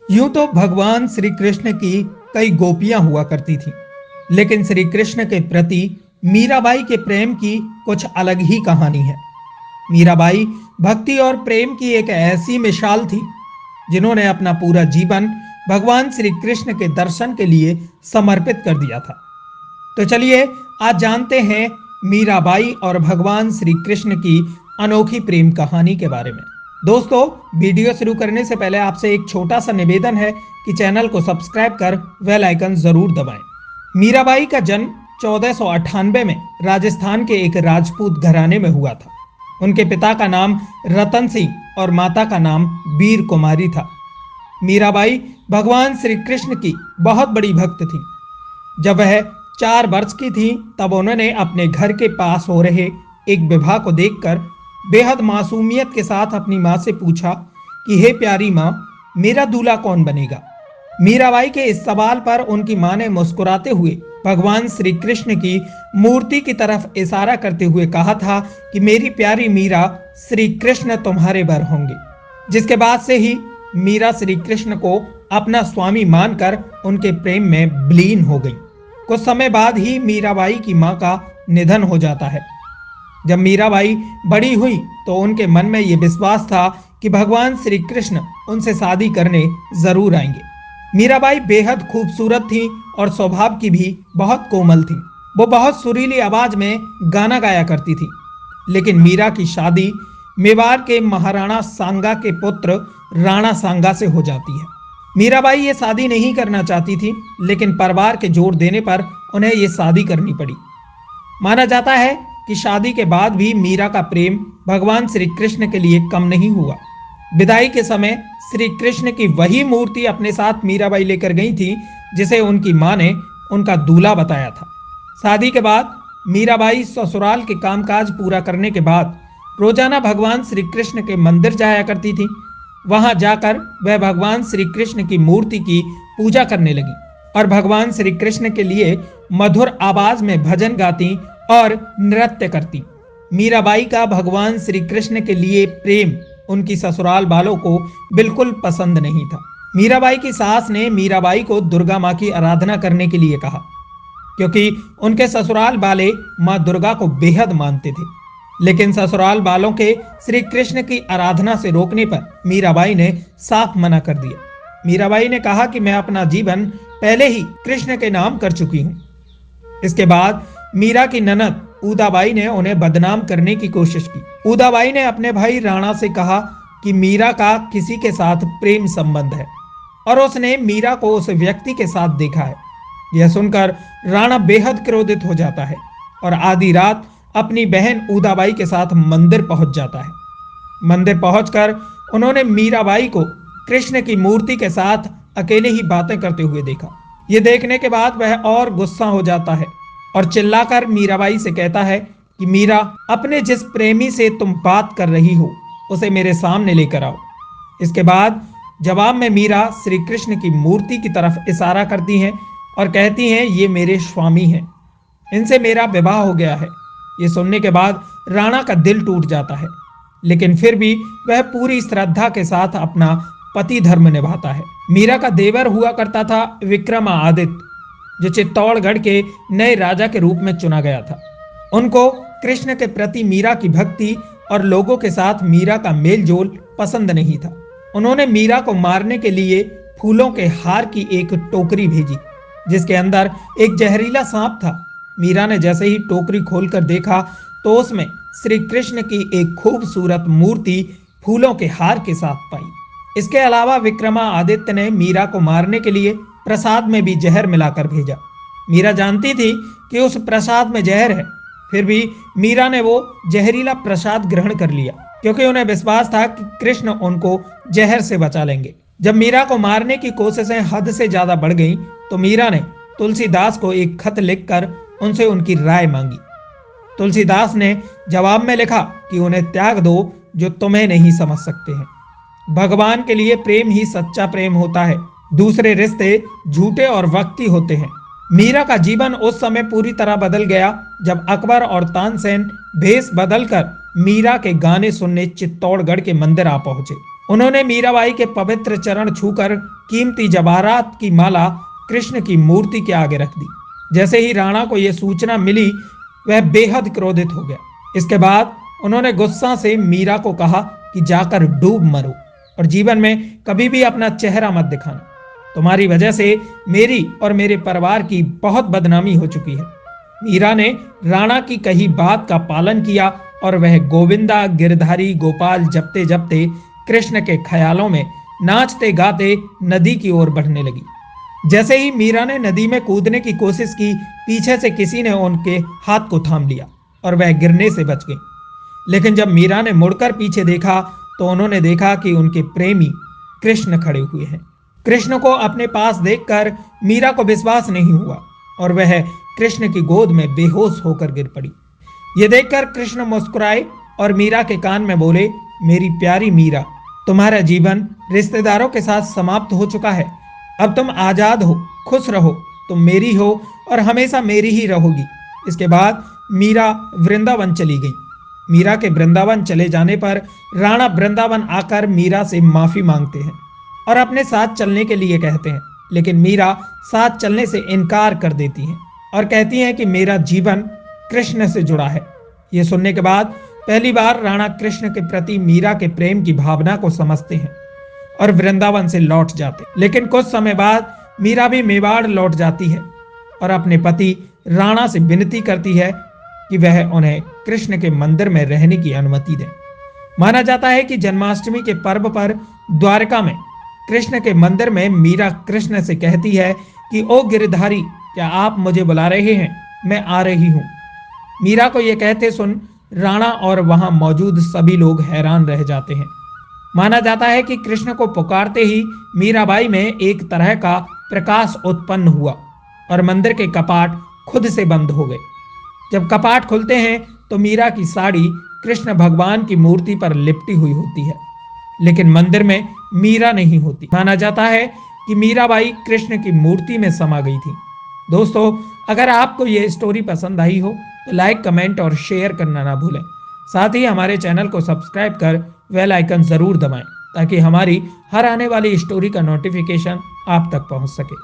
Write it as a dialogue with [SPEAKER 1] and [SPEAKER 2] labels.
[SPEAKER 1] यूं तो भगवान श्री कृष्ण की कई गोपियां हुआ करती थीं, लेकिन श्री कृष्ण के प्रति मीराबाई के प्रेम की कुछ अलग ही कहानी है। मीराबाई भक्ति और प्रेम की एक ऐसी मिसाल थी जिन्होंने अपना पूरा जीवन भगवान श्री कृष्ण के दर्शन के लिए समर्पित कर दिया था। तो चलिए आज जानते हैं मीराबाई और भगवान श्री कृष्ण की अनोखी प्रेम कहानी के बारे में। दोस्तों, वीडियो शुरू करने से पहले आपसे एक छोटा सा निवेदन है कि चैनल को सब्सक्राइब कर बेल आइकन जरूर दबाएं। मीराबाई का जन्म 1498 में राजस्थान के एक राजपूत घराने में हुआ था। उनके पिता का नाम रतन सिंह और माता का नाम वीर कुमारी था। मीराबाई भगवान श्री कृष्ण की बहुत बड़ी भक्त थी। जब वह 4 वर्ष की थी तब उन्होंने अपने घर के पास हो रहे एक विवाह को देखकर बेहद मासूमियत के साथ अपनी माँ से पूछा कि हे प्यारी माँ, मेरा दूल्हा कौन बनेगा। मीराबाई के इस सवाल पर उनकी माँ ने मुस्कुराते हुए भगवान श्री कृष्ण की मूर्ति की तरफ इशारा करते हुए कहा था कि मेरी प्यारी मीरा, श्री कृष्ण तुम्हारे वर होंगे। जिसके बाद से ही मीरा श्री कृष्ण को अपना स्वामी मानकर उनके प्रेम में विलीन हो गई। कुछ समय बाद ही मीराबाई की मां का निधन हो जाता है। जब मीराबाई बड़ी हुई तो उनके मन में यह विश्वास था कि भगवान श्री कृष्ण उनसे शादी करने जरूर आएंगे। मीराबाई बेहद खूबसूरत थी और स्वभाव की भी बहुत कोमल थी। वो बहुत सुरीली आवाज में गाना गाया करती थी। लेकिन मीरा की शादी मेवाड़ के महाराणा सांगा के पुत्र राणा सांगा से हो जाती है। मीराबाई ये शादी नहीं करना चाहती थी, लेकिन परिवार के जोर देने पर उन्हें ये शादी करनी पड़ी। माना जाता है कि शादी के बाद भी मीरा का प्रेम भगवान श्री कृष्ण के लिए कम नहीं हुआ। विदाई के समय श्री कृष्ण की वही मूर्ति अपने साथ मीराबाई लेकर गई थी जिसे उनकी मां ने उनका दूल्हा बताया था। शादी के बाद मीराबाई ससुराल के कामकाज पूरा करने के बाद रोजाना भगवान श्री कृष्ण के मंदिर जाया करती थी। वहां जाकर वह भगवान श्री कृष्ण की मूर्ति की पूजा करने लगी और भगवान श्री कृष्ण के लिए मधुर आवाज में भजन गाती और नृत्य करती। मीराबाई का भगवान श्री कृष्ण के लिए प्रेम उनकी ससुराल वालों को बिल्कुल पसंद नहीं था। मीराबाई की सास ने मीराबाई को दुर्गा माँ की आराधना करने के लिए कहा, क्योंकि उनके ससुराल वाले माँ दुर्गा को बेहद मानते थे। लेकिन ससुराल वालों के श्री कृष्ण की आराधना से रोकने पर मीराबाई ने साफ मना कर दिया। मीराबाई ने कहा कि मैं अपना जीवन पहले ही कृष्ण के नाम कर चुकी हूँ। इसके बाद मीरा की ननद उदाबाई ने उन्हें बदनाम करने की कोशिश की। उदाबाई ने अपने भाई राणा से कहा कि मीरा का किसी के साथ प्रेम संबंध है और उसने मीरा को उस व्यक्ति के साथ देखा है। यह सुनकर राणा बेहद क्रोधित हो जाता है और आधी रात अपनी बहन उदाबाई के साथ मंदिर पहुंच जाता है। मंदिर पहुंचकर उन्होंने मीराबाई को कृष्ण की मूर्ति के साथ अकेले ही बातें करते हुए देखा। यह देखने के बाद वह और गुस्सा हो जाता है और चिल्लाकर मीराबाई से कहता है कि मीरा, अपने जिस प्रेमी से तुम बात कर रही हो उसे मेरे सामने लेकर आओ। इसके बाद जवाब में मीरा श्री कृष्ण की मूर्ति की तरफ इशारा करती हैं और कहती हैं, ये मेरे स्वामी हैं, इनसे मेरा विवाह हो गया है। ये सुनने के बाद राणा का दिल टूट जाता है, लेकिन फिर भी वह पूरी श्रद्धा के साथ अपना पति धर्म निभाता है। मीरा का देवर हुआ करता था विक्रमादित्य, जो चित्तौड़गढ़ के नए राजा के रूप में चुना गया था। उनको कृष्ण के प्रति मीरा की भक्ति और लोगों के साथ मीरा का मेलजोल पसंद नहीं था। उन्होंने मीरा को मारने के लिए फूलों के हार की एक टोकरी भेजी, जिसके अंदर एक जहरीला सांप था। मीरा ने जैसे ही टोकरी खोलकर देखा तो उसमें श्री कृष्ण की एक खूबसूरत मूर्ति फूलों के हार के साथ पाई। इसके अलावा विक्रमादित्य ने मीरा को मारने के लिए प्रसाद में भी जहर मिलाकर भेजा। मीरा जानती थी कि उस प्रसाद में जहर है, फिर भी मीरा ने वो जहरीला प्रसाद ग्रहण कर लिया, क्योंकि उन्हें विश्वास था कि कृष्ण उनको जहर से बचा लेंगे। जब मीरा को मारने की कोशिशें हद से ज्यादा बढ़ गईं, तो मीरा ने तुलसीदास को एक खत लिखकर उनसे उनकी राय मांगी। तुलसीदास ने जवाब में लिखा कि उन्हें त्याग दो जो तुम्हें नहीं समझ सकते हैं। भगवान के लिए प्रेम ही सच्चा प्रेम होता है, दूसरे रिश्ते झूठे और वक्ती होते हैं। मीरा का जीवन उस समय पूरी तरह बदल गया जब अकबर और तानसेन भेष बदलकर मीरा के गाने सुनने चित्तौड़गढ़ के मंदिर आ पहुंचे। उन्होंने मीराबाई के पवित्र चरण छूकर कीमती जवाहरात की माला कृष्ण की मूर्ति के आगे रख दी। जैसे ही राणा को यह सूचना मिली, वह बेहद क्रोधित हो गया। इसके बाद उन्होंने गुस्सा से मीरा को कहा कि जाकर डूब मरो और जीवन में कभी भी अपना चेहरा मत दिखाना। तुम्हारी वजह से मेरी और मेरे परिवार की बहुत बदनामी हो चुकी है। मीरा ने राणा की कही बात का पालन किया और वह गोविंदा गिरधारी गोपाल जपते जपते कृष्ण के ख्यालों में नाचते गाते नदी की ओर बढ़ने लगी। जैसे ही मीरा ने नदी में कूदने की कोशिश की, पीछे से किसी ने उनके हाथ को थाम लिया और वह गिरने से बच गई। लेकिन जब मीरा ने मुड़कर पीछे देखा तो उन्होंने देखा कि उनके प्रेमी कृष्ण खड़े हुए हैं। कृष्ण को अपने पास देखकर मीरा को विश्वास नहीं हुआ और वह कृष्ण की गोद में बेहोश होकर गिर पड़ी। यह देखकर कृष्ण मुस्कुराए और मीरा के कान में बोले, मेरी प्यारी मीरा, तुम्हारा जीवन रिश्तेदारों के साथ समाप्त हो चुका है। अब तुम आजाद हो, खुश रहो, तुम मेरी हो और हमेशा मेरी ही रहोगी। इसके बाद मीरा वृंदावन चली गई। मीरा के वृंदावन चले जाने पर राणा वृंदावन आकर मीरा से माफी मांगते हैं और अपने साथ चलने के लिए कहते हैं, लेकिन मीरा साथ चलने से इनकार कर देती हैं और कहती हैं कि मेरा जीवन कृष्ण से जुड़ा है। यह सुनने के बाद पहली बार राणा कृष्ण के प्रति मीरा के प्रेम की भावना को समझते हैं और वृंदावन से लौट जाते हैं। लेकिन कुछ समय बाद मीरा भी मेवाड़ लौट जाती है और अपने पति राणा से विनती करती है कि वह उन्हें कृष्ण के मंदिर में रहने की अनुमति दें। माना जाता है कि जन्माष्टमी के पर्व पर द्वारका में कृष्ण के मंदिर में मीरा कृष्ण से कहती है कि ओ गिरधारी, क्या आप मुझे बुला रहे हैं? मैं आ रही हूं। मीरा को यह कहते सुन राणा और वहां मौजूद सभी लोग हैरान रह जाते हैं। माना जाता है कि कृष्ण को पुकारते ही मीराबाई में एक तरह का प्रकाश उत्पन्न हुआ और मंदिर के कपाट खुद से बंद हो गए। जब कपाट खुलते हैं तो मीरा की साड़ी कृष्ण भगवान की मूर्ति पर लिपटी हुई होती है, लेकिन मंदिर में मीरा नहीं होती। माना जाता है कि मीराबाई कृष्ण की मूर्ति में समा गई थी। दोस्तों, अगर आपको यह स्टोरी पसंद आई हो तो लाइक, कमेंट और शेयर करना ना भूलें। साथ ही हमारे चैनल को सब्सक्राइब कर बेल आइकन जरूर दबाएं ताकि हमारी हर आने वाली स्टोरी का नोटिफिकेशन आप तक पहुंच सके।